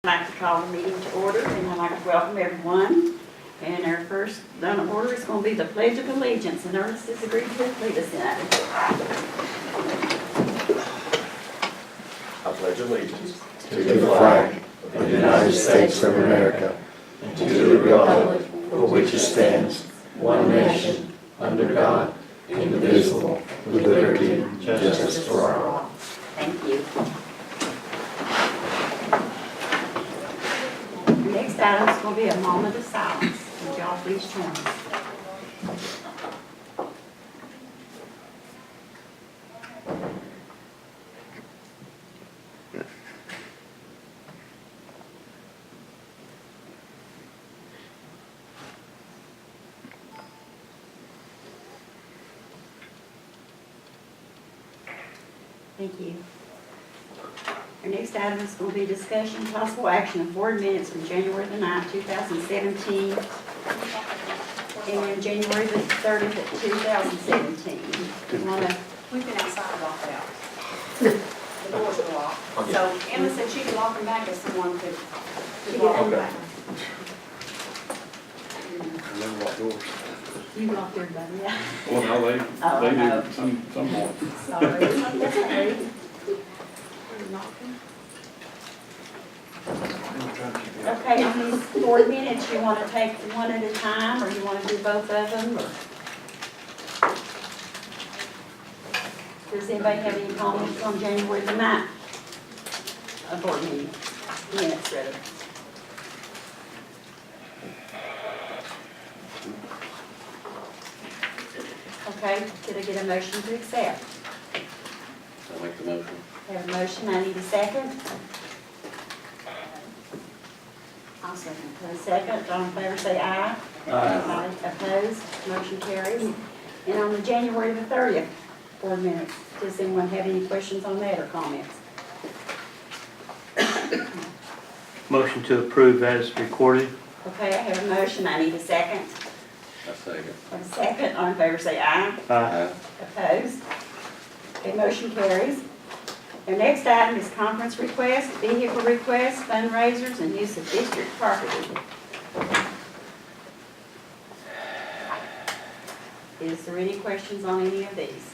I'd like to call the meeting to order, and I'd like to welcome everyone. And our first order is going to be the Pledge of Allegiance, and Ernest has agreed to lead us in that. I pledge allegiance to the flag of the United States of America and to the republic for which it stands, one nation, under God, indivisible, with liberty and justice for all. Thank you. The next item is going to be a moment of silence. Would y'all please join us? Thank you. Our next item is going to be discussion, possible action of board minutes from January the 9th, 2017, and January the 30th, 2017. You want to, We've been outside locked out. The doors are locked. So Emma said she could lock them back if someone could lock them back. you locked everybody, yeah. Well, no, Oh, they no. do some more. Sorry. Sorry. Okay, on these board minutes, you want to take one at a time, or you want to do both of them, or? Does anybody have any comments on January the 9th? A board meeting, minutes rather. Okay, did I get a motion to accept? I'll make the motion. Have a motion, I need a second. I'll second. A second, all in favor say aye. Aye. Opposed, motion carries. And on the January the 30th board minutes, does anyone have any questions on that or comments? Motion to approve as recorded. Okay, I have a motion, I need a second. I second. A second, all in favor say aye. Aye. Opposed? Okay, motion carries. Our next item is conference request, vehicle requests, fundraisers, and use of district property. Is there any questions on any of these?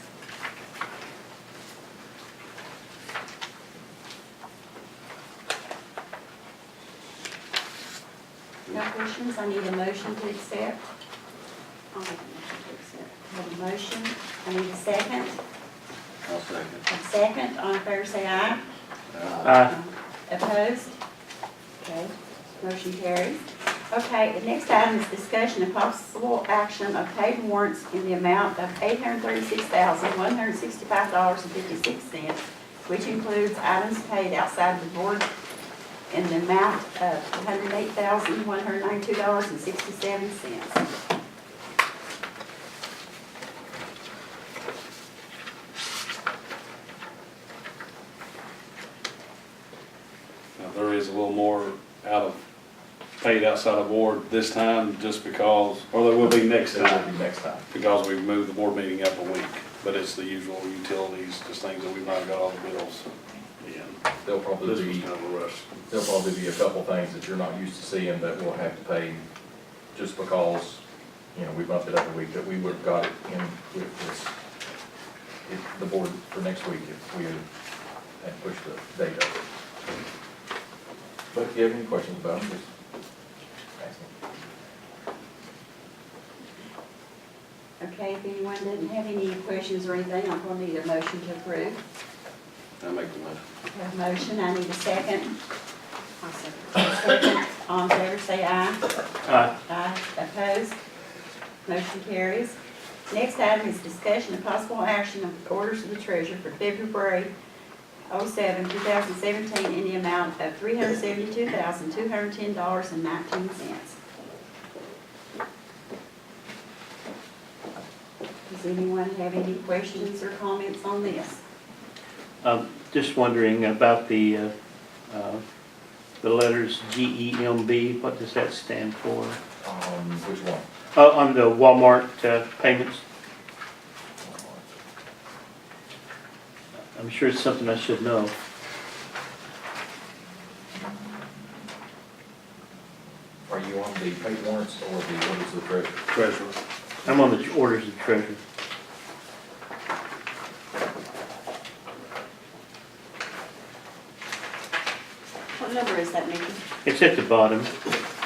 No questions, I need a motion to accept. I'll make a motion to accept. Have a motion, I need a second. I'll second. A second, all in favor say aye. Aye. Opposed? Okay, motion carries. Okay, the next item is discussion of possible action of paid warrants in the amount of $836,165.56, which includes items paid outside the board in the amount of $108,192.67. Now, there is a little more paid outside of board this time, just because, or there will be next time, because we've moved the board meeting up a week. But it's the usual utilities, just things that we've not got all the bills in. There'll This probably was be, kind of a rush. there'll probably be a couple things that you're not used to seeing that we'll have to pay just because, you know, we bumped it up a week, that we would have got it in with this, if the board for next week, if we had pushed the date up. But if you have any questions about them, just ask me. Okay, if anyone doesn't have any questions or anything, I'm going to need a motion to approve. I'll make the motion. I have a motion, I need a second. I'll second. Second, all in favor say aye. Aye. Aye. Opposed? Motion carries. Next item is discussion of possible action of the orders of the treasurer for February 07, 2017 in the amount of $372,210.19. Does anyone have any questions or comments on this? Just wondering about the letters GEMB, what does that stand for? Which one? On the Walmart payments? I'm sure it's something I should know. you on the paid warrants or the orders of the treasurer? Treasurer. I'm on the orders of the treasurer. What number is that, Nikki? It's at the bottom,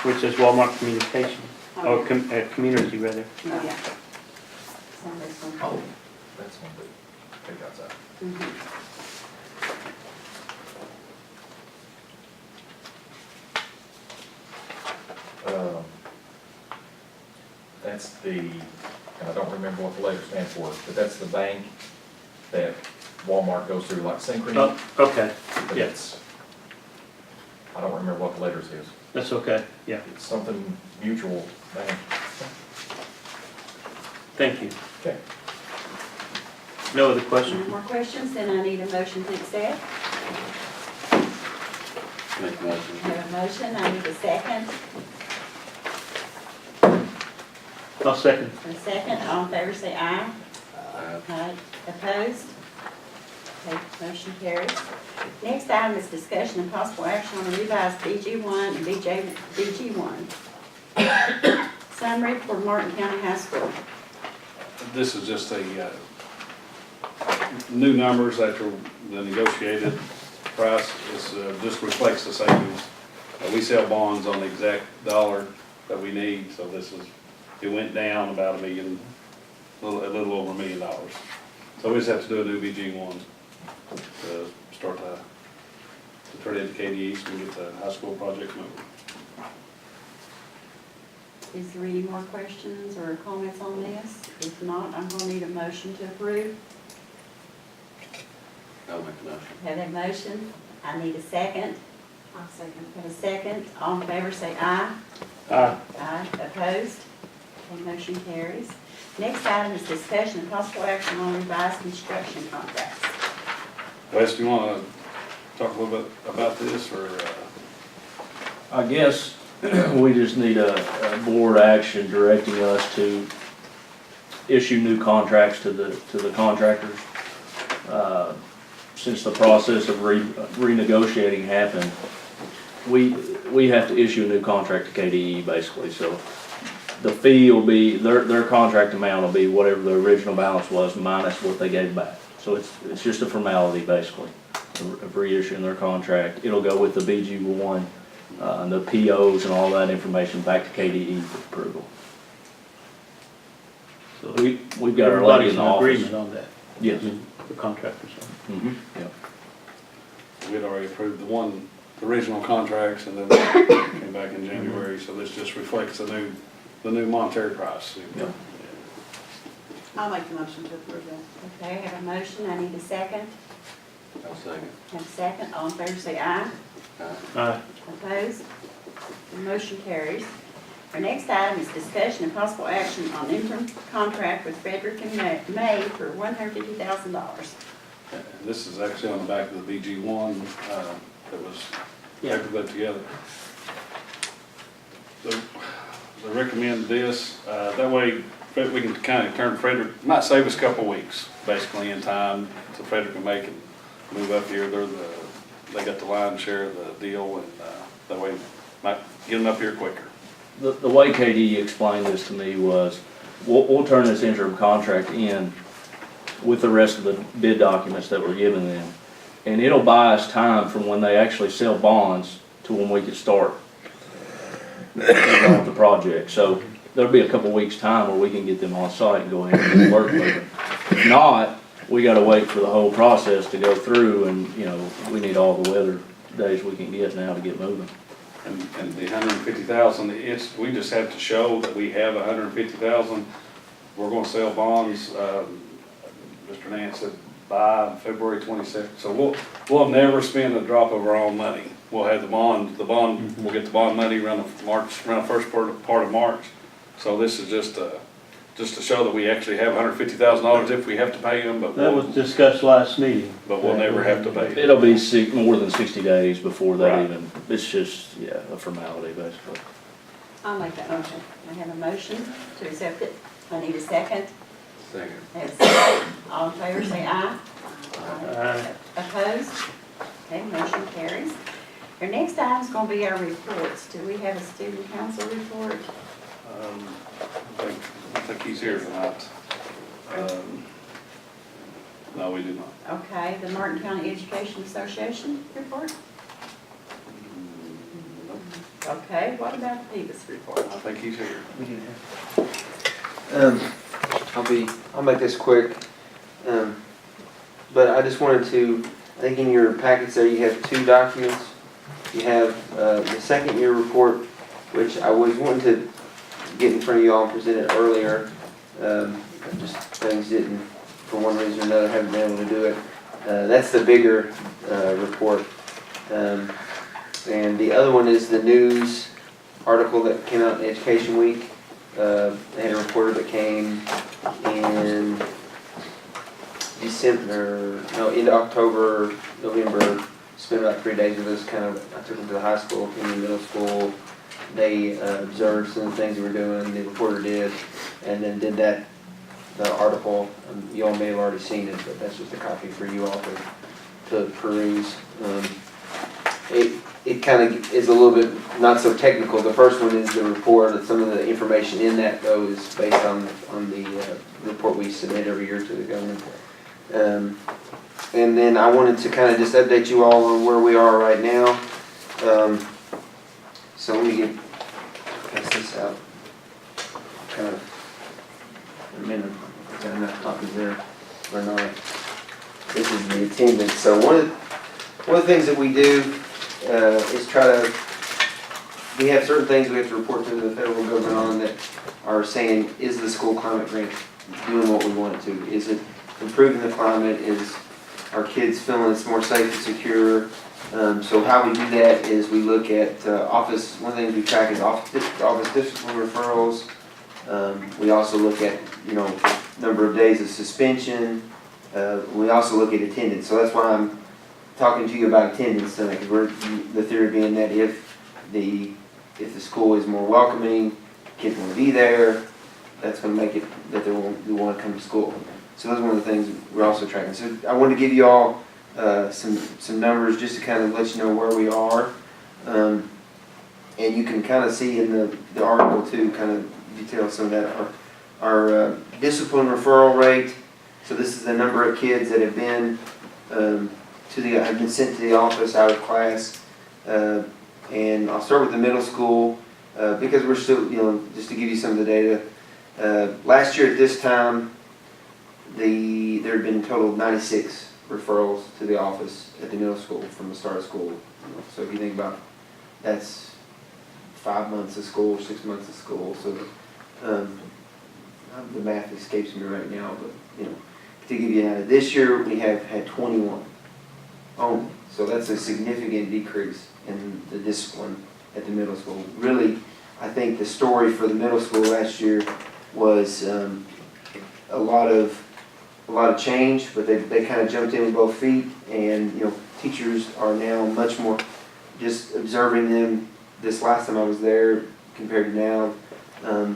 which says Walmart Communication, Oh, or Community rather. Oh, yeah. It's on this one. Oh, that's one that they got that. Mhm. That's the, and I don't remember what the letter stands for, but that's the bank that Walmart goes through, like Synchrony. Oh, okay, But yeah. it's, I don't remember what the letters is. that's okay, yeah. It's something mutual bank. Thank you. Okay. No other No questions? more questions, then I need a motion to accept. Make a motion. I have a motion, I need a second. I'll second. A second, all in favor say aye. Aye. Opposed? Okay, motion carries. Next item is discussion and possible action on the revised BG1 and BG1. Summary for Martin County High School. This is just a, new numbers after the negotiated price. This, just reflects the savings. We sell bonds on the exact dollar that we need, so this is, it went down about a little over $1 million. So we just have to do a new BG1 to start to turn it into KDE so we get the high school project moving. Is there any more questions or comments on this? If not, I'm gonna need a motion to approve. I'll make a motion. Have a motion, I need a second. I'll second. Have a second, all in favor say aye. Aye. Aye. Opposed? Okay, motion carries. Next item is discussion and possible action on revised construction contracts. Wes, do you want to talk a little bit about this, or? I guess we just need a board action directing us to issue new contracts to the contractors. Since the process of renegotiating happened, we have to issue a new contract to KDE basically, so the fee will be, their contract amount will be whatever the original balance was minus what they gave back. So it's just a formality basically of reissuing their contract. It'll go with the BG1, and the POs and all that information back to KDE for approval. So We've got our lady in everybody's the in office. agreement on that, Yes. the contractors. Mhm. Yeah. We'd already approved the original contracts, and then came back in January, so this just reflects the new monetary price. Yeah. I'll make the motion to approve that. Okay, I have a motion, I need a second. I'll second. Have a second, all in favor say aye. Aye. Opposed? The motion carries. Our next item is discussion and possible action on interim contract with Frederick and May for $150,000. And this is actually on the back of the BG1 that was put together. So I recommend this, that way we can kind of turn Frederick, might save us a couple weeks, basically in time, so Frederick and May can move up here. They got the lion's share of the deal, and that way might get them up here quicker. The way KD explained this to me was, we'll turn this interim contract in with the rest of the bid documents that we're giving them, and it'll buy us time from when they actually sell bonds to when we can start the project. So there'll be a couple weeks' time where we can get them on site and go ahead and do the work moving. If not, we gotta wait for the whole process to go through, and, you know, we need all the weather days we can get now to get moving. And the 150,000, we just have to show that we have 150,000. We're gonna sell bonds, Mr. Nance said by February 22nd. So we'll never spend a drop of our own money. We'll have we'll get the bond money around the first part of March. So this is just to show that we actually have $150,000 if we have to pay them, but That was discussed last meeting. we'll never have to pay them. It'll be more than 60 days before that Right. even, it's just, yeah, a formality basically. I'll make that motion. I have a motion to accept it. I need a second. Second. I have a second. All in favor say aye. Aye. Opposed? Okay, motion carries. Our next item's gonna be our reports. Do we have a student council report? I think he's here tonight. No, we do not. Okay, the Martin County Education Association report? Okay, what about the Peebles report? I think he's here. We do have. I'll make this quick. But I just wanted to, I think in your packets there you have two documents. You have the second year report, which I was wanting to get in front of you all and present it earlier. Just things didn't, for one reason or another, haven't been able to do it. That's the bigger report. And the other one is the news article that came out in Education Week. They had a reporter that came in into October, November, spent about 3 days with us. I took them to the high school, came to the middle school. They observed some of the things we were doing, the reporter did, and then did the article. You all may have already seen it, but that's just a copy for you all to peruse. It kind of is a little bit not so technical. The first one is the report, and some of the information in that, though, is based on the report we submit every year to the government. And then I wanted to kind of just update you all on where we are right now. So let me pass this out. Kind of in a minute. I've got enough copies there or not. This is the attendance. So one of the things that we do is try to, we have certain things we have to report to the federal government on that are saying, is the school climate grant doing what we want it to? Is it improving the climate? Is our kids feeling it's more safe and secure? So how we do that is we look at office, one of the things we track is office discipline referrals. We also look at, number of days of suspension. We also look at attendance. So that's why I'm talking to you about attendance tonight, because the theory being that if the school is more welcoming, kids want to be there, that's going to make it that they want to come to school. So that's one of the things we're also tracking. So I wanted to give you all some numbers just to kind of let you know where we are. And you can kind of see in the article too, kind of detail some of that. Our discipline referral rate, so this is the number of kids that have been have been sent to the office out of class. And I'll start with the middle school because we're still, just to give you some of the data. Last year at this time, there had been a total of 96 referrals to the office at the middle school from the start of school. So if you think about, that's 5 months of school, 6 months of school. So the math escapes me right now, but to give you an idea, this year we have had 21 only. So that's a significant decrease in the discipline at the middle school. Really, I think the story for the middle school last year was a lot of change, but they kind of jumped in with both feet, and teachers are now much more just observing them. This last time I was there compared to now,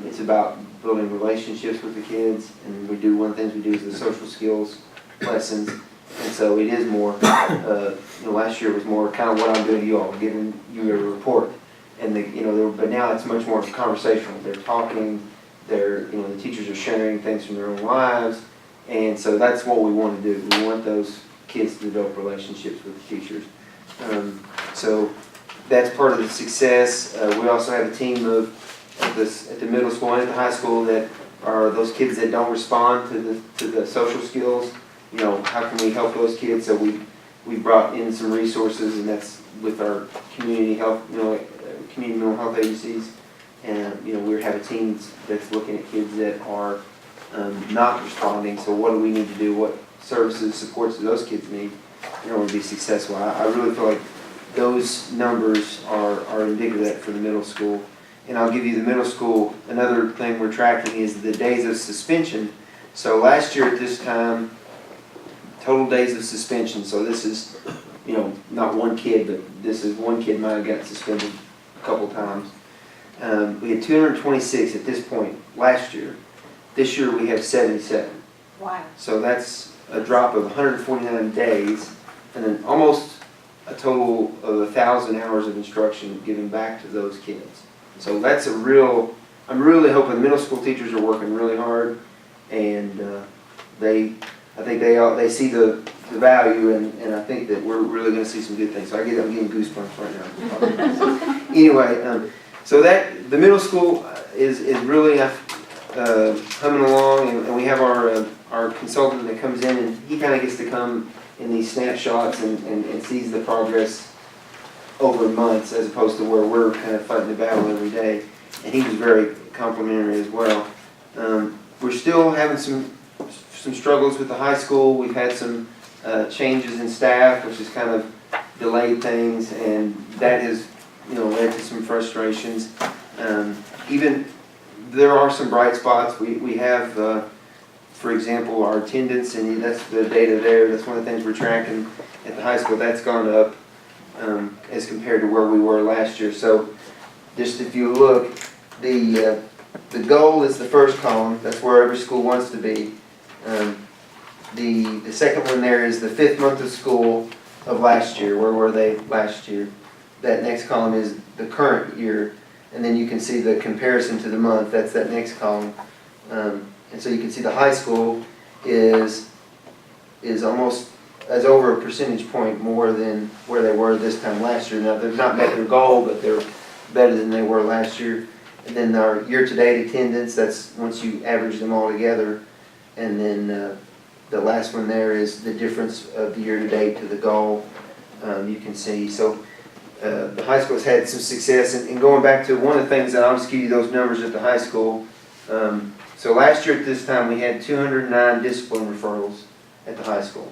it's about building relationships with the kids, and one of the things we do is the social skills lessons. And so it is more, last year was more kind of what I'm doing to you all, giving you a report. And but now it's much more conversational. They're talking, the teachers are sharing things from their own lives. And so that's what we want to do. We want those kids to develop relationships with the teachers. So that's part of the success. We also have a team at the middle school and at the high school that are those kids that don't respond to the social skills. How can we help those kids? So we brought in some resources, and that's with our community health, community mental health agencies. And we have a team that's looking at kids that are not responding. So what do we need to do? What services, supports do those kids need in order to be successful? I really feel like those numbers are indicative of that for the middle school. And I'll give you the middle school. Another thing we're tracking is the days of suspension. So last year at this time, total days of suspension. So this is, not one kid, but this is one kid might have got suspended a couple times. We had 226 at this point last year. This year we have 77. Wow. So that's a drop of 149 days, and then almost a total of 1,000 hours of instruction given back to those kids. So that's a real, I'm really hoping middle school teachers are working really hard, and I think they see the value, and I think that we're really going to see some good things. So I'm getting goosebumps right now. Anyway, so that the middle school is really humming along, and we have our consultant that comes in, and he kind of gets to come in these snapshots and sees the progress over months, as opposed to where we're kind of fighting the battle every day. And he was very complimentary as well. We're still having some struggles with the high school. We've had some changes in staff, which has kind of delayed things, and that has, led to some frustrations. Even there are some bright spots. We have, for example, our attendance, and that's the data there. That's one of the things we're tracking at the high school. That's gone up as compared to where we were last year. So just if you look, the goal is the first column. That's where every school wants to be. The second one there is the 5th month of school of last year. Where were they last year? That next column is the current year, and then you can see the comparison to the month. That's that next column. And so you can see the high school is almost as over a percentage point more than where they were this time last year. Now, they've not met their goal, but they're better than they were last year. And then our year-to-date attendance, that's once you average them all together. And then the last one there is the difference of the year-to-date to the goal. You can see. So the high school has had some success. And going back to one of the things, that I'll just give you those numbers at the high school. So last year at this time, we had 209 discipline referrals at the high school.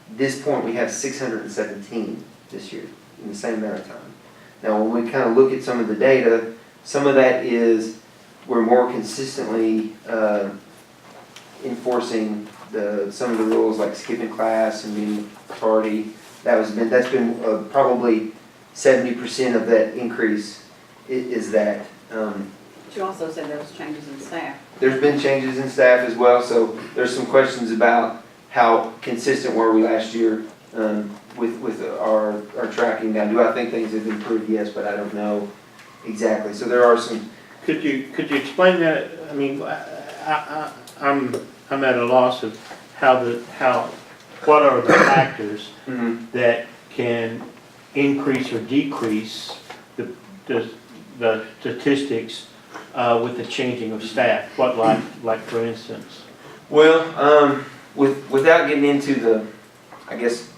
This point, we have 617 this year in the same amount of time. Now, when we kind of look at some of the data, some of that is we're more consistently enforcing some of the rules, like skipping class and being tardy. That's been probably 70% of that increase is that. But you also said there was changes in staff. There's been changes in staff as well, so there's some questions about how consistent were we last year with our tracking. Now, do I think things have improved? Yes, but I don't know exactly. So there are some. Could you explain that? I mean, I'm at a loss of what are the factors that can increase or decrease the statistics with the changing of staff? What, like for instance? Well, without getting into I guess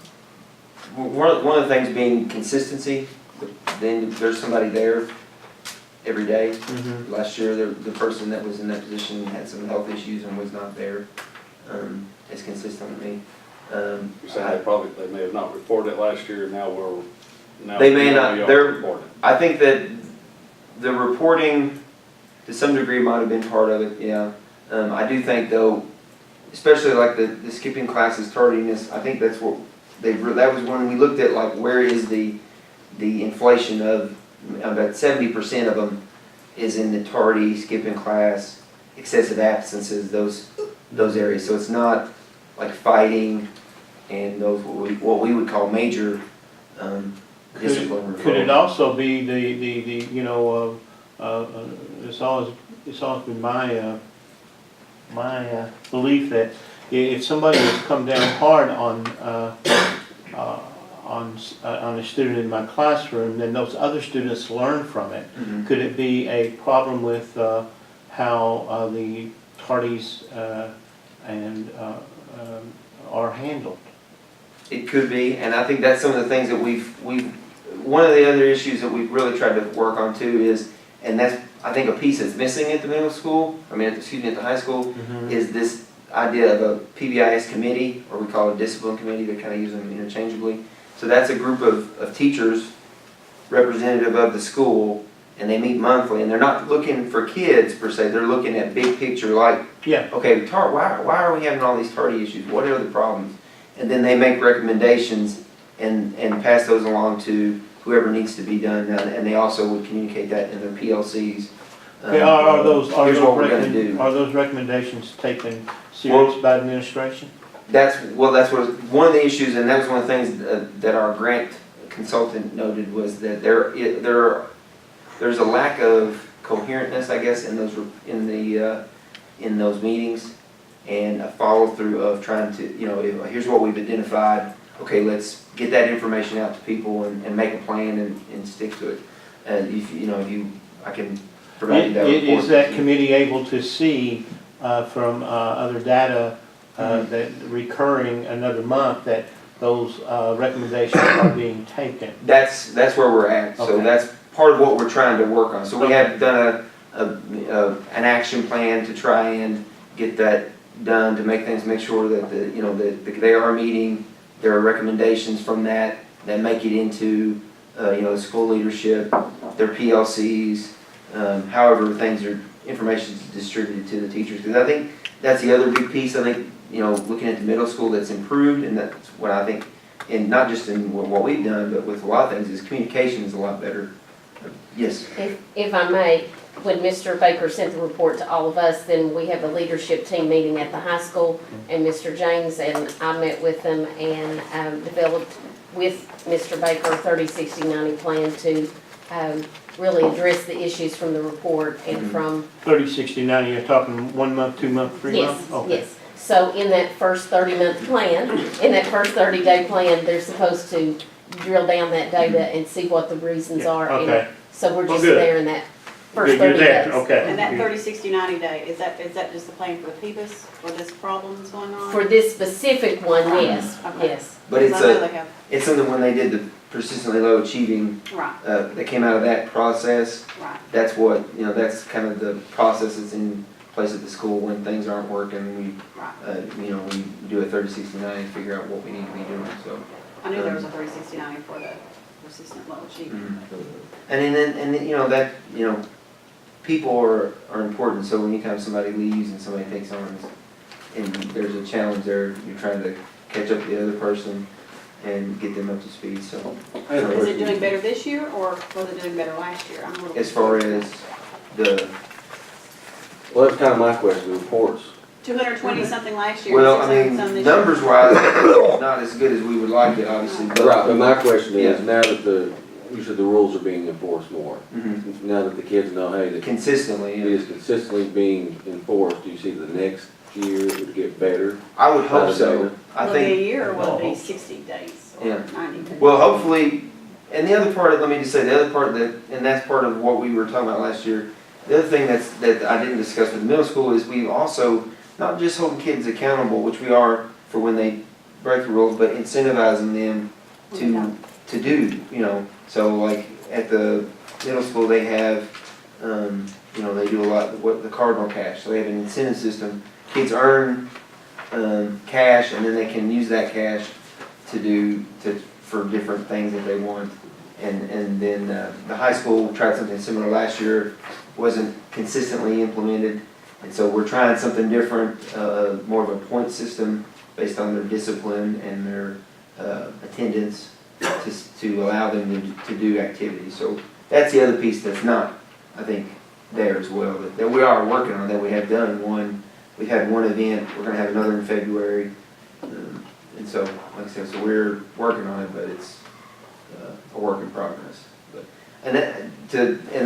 one of the things being consistency. Then there's somebody there every day. Last year, the person that was in that position had some health issues and was not there as consistently. You're saying they may have not reported it last year, and now they may not. They're reporting. I think that the reporting, to some degree, might have been part of it. Yeah, I do think though, especially like the skipping classes tardiness. I think that's what that was when we looked at like where is the inflation of about 70% of them is in the tardy, skipping class, excessive absences, those areas. So it's not like fighting and those what we would call major discipline referrals. Could it also be it's always been my belief that if somebody has come down hard on a student in my classroom, then those other students learn from it. Could it be a problem with how the tardies are handled? It could be, and I think that's some of the things that one of the other issues that we've really tried to work on too is, and that's I think a piece that's missing at the middle school, at the high school, is this idea of a PBIS committee, or we call it a discipline committee. They kind of use them interchangeably. So that's a group of teachers representative of the school, and they meet monthly, and they're not looking for kids per se. They're looking at big picture, like, okay, why are we having all these tardy issues? What are the problems? And then they make recommendations and pass those along to whoever needs to be done, and they also would communicate that in their PLCs. Are those here's what we're going to do. Are those recommendations taken serious by administration? that's one of the issues, and that was one of the things that our grant consultant noted, was that there's a lack of coherentness, I guess, in those meetings, and a follow through of trying to, here's what we've identified. Okay, let's get that information out to people and make a plan and stick to it. And I can provide you that report. Is that committee able to see from other data that recurring another month that those recommendations are being taken? That's where we're at. So Okay. that's part of what we're trying to work on. So we have done an action plan to try and get that done, to make sure that they are meeting. There are recommendations from that make it into the school leadership, their PLCs, however information is distributed to the teachers. Because I think that's the other big piece. I think looking at the middle school that's improved, and that's what I think, and not just in what we've done, but with a lot of things, is communication is a lot better. Yes. If I may, when Mr. Baker sent the report to all of us, then we have a leadership team meeting at the high school, and Mr. James and I met with them and developed with Mr. Baker a 30, 60, 90 plan to really address the issues from the report and from. 30, 60, 90, you're talking 1 month, 2 month, 3 Yes, months? Okay. yes. So in that first 30-month plan, in that first 30-day plan, they're supposed to drill down that data and see what the reasons are. And Okay. so we're Well, just good. there in that first Good, you're 30 there. days. Okay. And that 30, 60, 90 day, is that just the plan for the PBIS, for this problem that's going on? For this specific one, yes, Okay. yes. But Because I know they have, it's something when they did the persistently low achieving, right, that came out of that process. right. That's what, that's kind of the process that's in place at the school when things aren't working. Right. We do a 30, 60, 90 and figure out what we need to be doing, so. I knew there was a 30, 60, 90 for the persistent low achievement. And then, people are important, so anytime somebody leaves and somebody takes on, and there's a challenge there, you're trying to catch up to the other person and get them up to speed, so. Is it doing better this year, or was it doing better last year? I'm a little As far confused. as Well, that's kind of my question, the reports. 220 something last year, well, 600 some this year. numbers wise, it's not as good as we would like it, obviously, but. Right, but my question is, Yeah. now that you said the rules are being enforced more, Mhm. now that the kids know, hey, that Consistently, it yeah. is consistently being enforced, do you see the next year it would get better? I would hope so. I Will it be a think, year, or will it be 60 days, or Yeah. 90 days? well, hopefully, and the other part, let me just say, the other part and that's part of what we were talking about last year. The other thing that I didn't discuss with the middle school is we also, not just holding kids accountable, which we are for when they break the rules, but incentivizing them to do, so like at the middle school, they have, they do a lot, the Cardinal Cash, so they have an incentive system. Kids earn, cash, and then they can use that cash for different things that they want. And then, the high school tried something similar last year, wasn't consistently implemented. And so we're trying something different, more of a point system based on their discipline and their, attendance to allow them to do activities. So that's the other piece that's not, I think, there as well, that we are working on, that we have done one. We've had one event, we're gonna have another in February. And so, like I said, so we're working on it, but it's a work in progress. And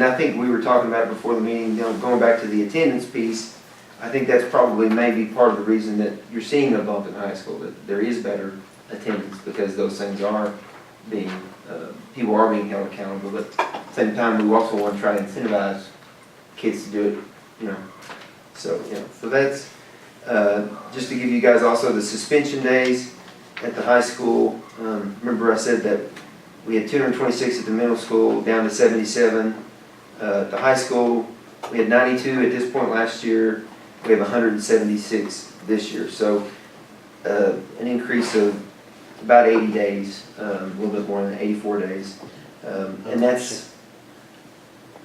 I think we were talking about before the meeting, going back to the attendance piece, I think that's probably maybe part of the reason that you're seeing a bump in high school, that there is better attendance, because those things are being, people are being held accountable. But at the same time, we also want to try to incentivize kids to do it, So, so that's, just to give you guys also the suspension days at the high school. Remember I said that we had 226 at the middle school, down to 77. At the high school, we had 92 at this point last year. We have 176 this year. So an increase of about 80 days, a little bit more than 84 days. And that's,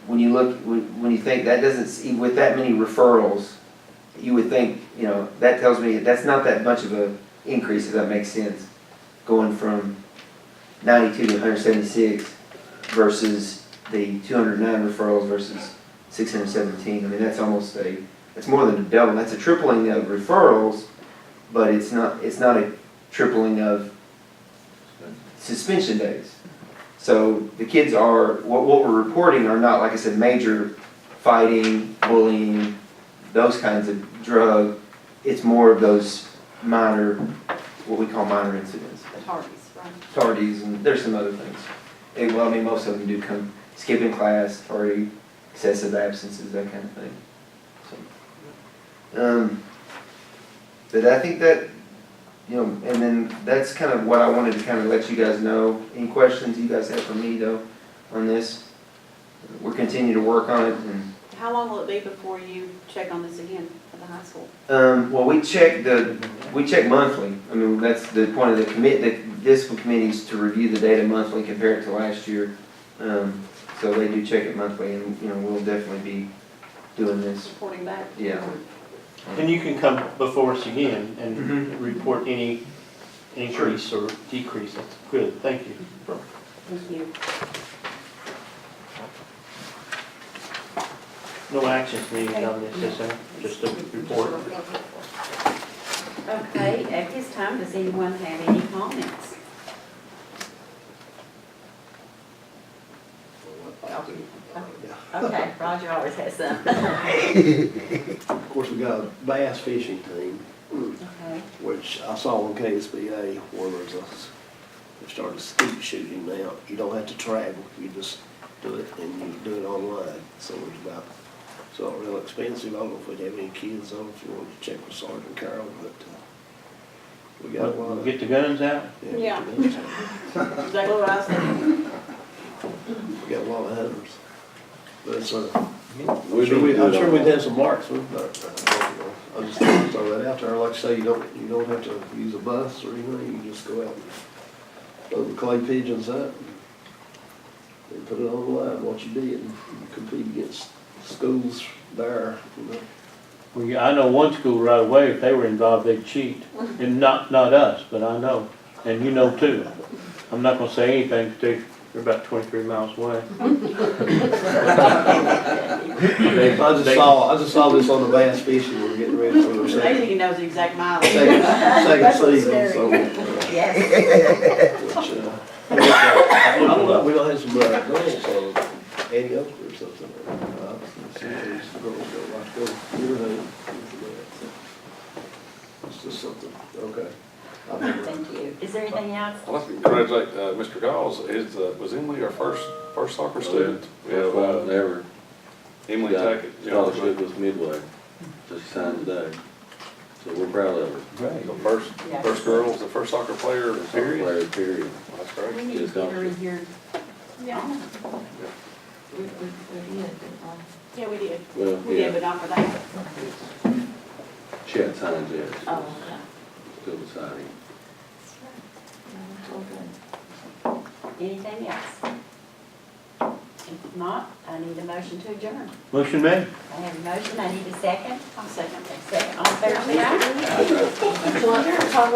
when you think that doesn't, with that many referrals, you would think, that tells me that's not that much of a increase, if that makes sense, going from 92 to 176 versus the 209 referrals versus 617. I mean, that's more than a double. That's a tripling of referrals, but it's not a tripling of suspension days. So the kids are, what we're reporting are not, like I said, major fighting, bullying, those kinds of drug. It's more of those minor, what we call minor incidents. Tardies, right? Tardies, and there's some other things. Well, I mean, most of them do come, skipping class, tardy, excessive absences, that kind of thing. So, but I think that, you know, and then that's kind of what I wanted to kind of let you guys know. Any questions you guys have for me though on this? We're continuing to work on it, and How long will it be before you check on this again at the high school? well, we check monthly. I mean, that's the point of the discipline committees to review the data monthly, compare it to last year. So they do check it monthly, and, you know, we'll definitely be doing this. Reporting back? Yeah. And you can come before us again and Mhm. report any increase or decrease. That's good, thank you. Thank you. No actions needed on this, is there? Just a report. Okay, at this time, does anyone have any comments? Okay, Roger always has some. Of course, we got a bass fishing team, Okay. which I saw on KSBA where they started skeet shooting now. You don't have to travel, you just do it and you do it online. So it's not real expensive. I don't know if we have any kids on, if you want to check with Sergeant Carroll, but we got a lot of. Get the guns out? Yeah. get the guns out. Exactly what I was thinking. We got a lot of hunters. But it's I'm We sure need to do it we'd on- have some marksmen, but I'll just throw that out there. Like I say, you don't have to use a bus or anything. You just go out and load the clay pigeons up and put it online, what you did, and you compete against schools there, you know. Well, yeah, I know one school right away, if they were involved, they'd cheat. And not us, but I know, and you know too. I'm not gonna say anything, 'cause they're about 23 miles away. I just saw this on the bass fishing. We're getting ready for the Maybe second he knows the exact mileage. season, so. Yes. Which, I don't know, we don't have some girls on Antioch or something. Girls go, it's just something, okay. Thank you. Is there anything else? I'd like to congratulate Mr. Gauls. Was Emily our first soccer student? We have Never Emily got Tackett. scholarship with Midway, just signed today. So we're proud of her. Right. The first girl, was the first soccer player, period. Player, period. That's great. We need to get her in here. Yeah, We did. yeah, we did. Well, We did, yeah, but not for that. she hadn't signed yet, Oh, okay. still deciding. Anything else? If not, I need a motion to adjourn. Motion made. I have a motion, I need a second. I'll second. Second, all in favor, say aye. Call it